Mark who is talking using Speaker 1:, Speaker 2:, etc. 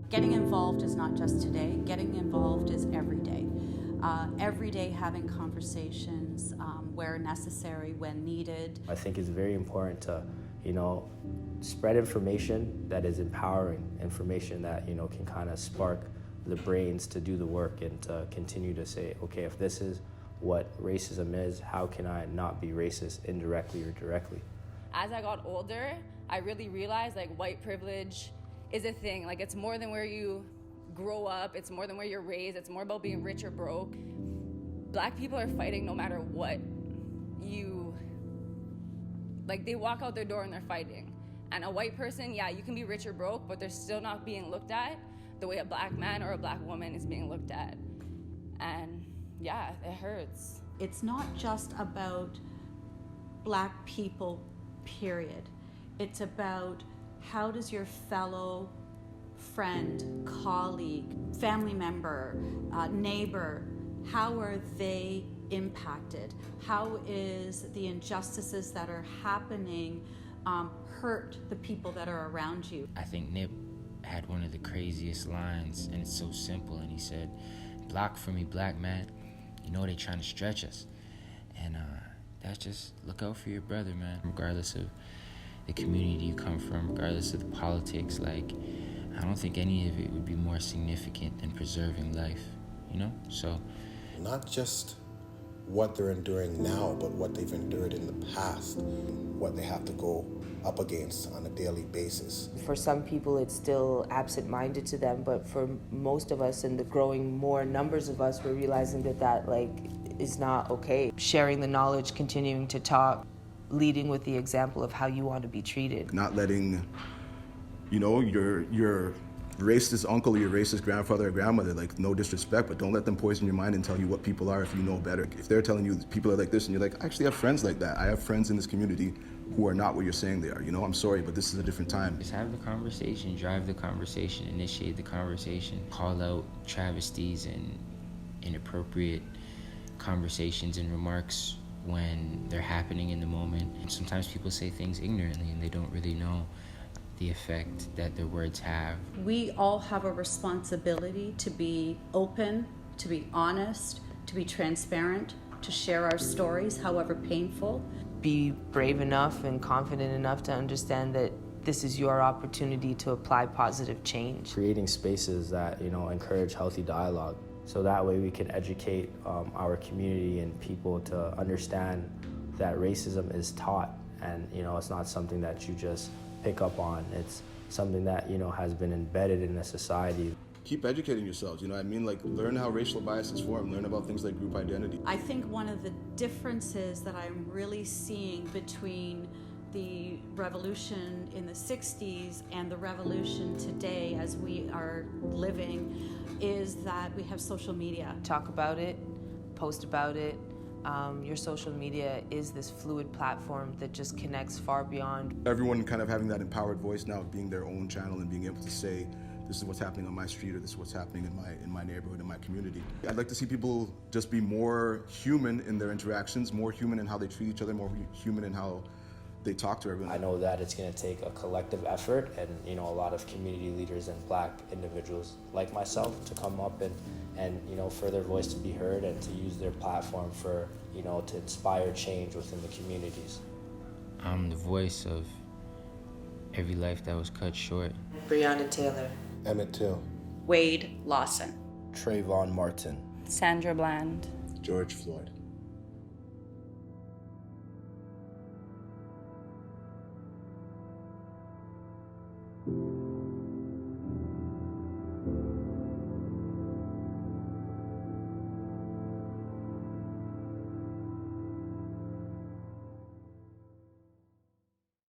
Speaker 1: Getting involved is not just today. Getting involved is every day. Every day having conversations where necessary, when needed.
Speaker 2: I think it's very important to, spread information that is empowering, information that, can kind of spark the brains to do the work and to continue to say, okay, if this is what racism is, how can I not be racist indirectly or directly?
Speaker 3: As I got older, I really realized white privilege is a thing. It's more than where you grow up, it's more than where you're raised, it's more about being rich or broke. Black people are fighting no matter what they walk out their door and they're fighting. And a white person, yeah, you can be rich or broke, but they're still not being looked at the way a black man or a black woman is being looked at. And yeah, it hurts.
Speaker 1: It's not just about Black people, period. It's about how does your fellow friend, colleague, family member, neighbor, how are they impacted? How is the injustices that are happening hurt the people that are around you?
Speaker 4: I think Nip had one of the craziest lines, and it's so simple, and he said, "Block for me, black man, you know they trying to stretch us." And that's just, look out for your brother, man. Regardless of the community you come from, regardless of the politics, I don't think any of it would be more significant than preserving life, So
Speaker 5: not just what they're enduring now, but what they've endured in the past, what they have to go up against on a daily basis.
Speaker 6: For some people, it's still absent-minded to them, but for most of us and the growing more numbers of us, we're realizing that is not okay. Sharing the knowledge, continuing to talk, leading with the example of how you want to be treated.
Speaker 7: Not letting, your racist uncle or your racist grandfather or grandmother, no disrespect, but don't let them poison your mind and tell you what people are if you know better. If they're telling you people are like this and you're like, I actually have friends like that. I have friends in this community who are not what you're saying they are. I'm sorry, but this is a different time.
Speaker 4: Just have the conversation, drive the conversation, initiate the conversation, call out travesties and inappropriate conversations and remarks when they're happening in the moment. And sometimes people say things ignorantly and they don't really know the effect that their words have.
Speaker 1: We all have a responsibility to be open, to be honest, to be transparent, to share our stories, however painful.
Speaker 6: Be brave enough and confident enough to understand that this is your opportunity to apply positive change.
Speaker 2: Creating spaces that, encourage healthy dialogue. So that way we can educate our community and people to understand that racism is taught and, it's not something that you just pick up on. It's something that, has been embedded in a society.
Speaker 7: Keep educating yourselves, learn how racial bias is formed, learn about things like group identity.
Speaker 1: I think one of the differences that I'm really seeing between the revolution in the 60s and the revolution today as we are living is that we have social media.
Speaker 6: Talk about it, post about it. Your social media is this fluid platform that just connects far beyond.
Speaker 7: Everyone kind of having that empowered voice now, being their own channel and being able to say, this is what's happening on my street, or this is what's happening in my neighborhood, in my community. I'd like to see people just be more human in their interactions, more human in how they treat each other, more human in how they talk to everyone.
Speaker 2: I know that it's going to take a collective effort and, a lot of community leaders and Black individuals like myself to come up and for their voice to be heard and to use their platform for, to inspire change within the communities.
Speaker 4: I'm the voice of every life that was cut short.
Speaker 6: Breonna Taylor.
Speaker 5: Emmett Till.
Speaker 1: Wade Lawson.
Speaker 2: Trayvon Martin.
Speaker 3: Sandra Bland.
Speaker 5: George Floyd.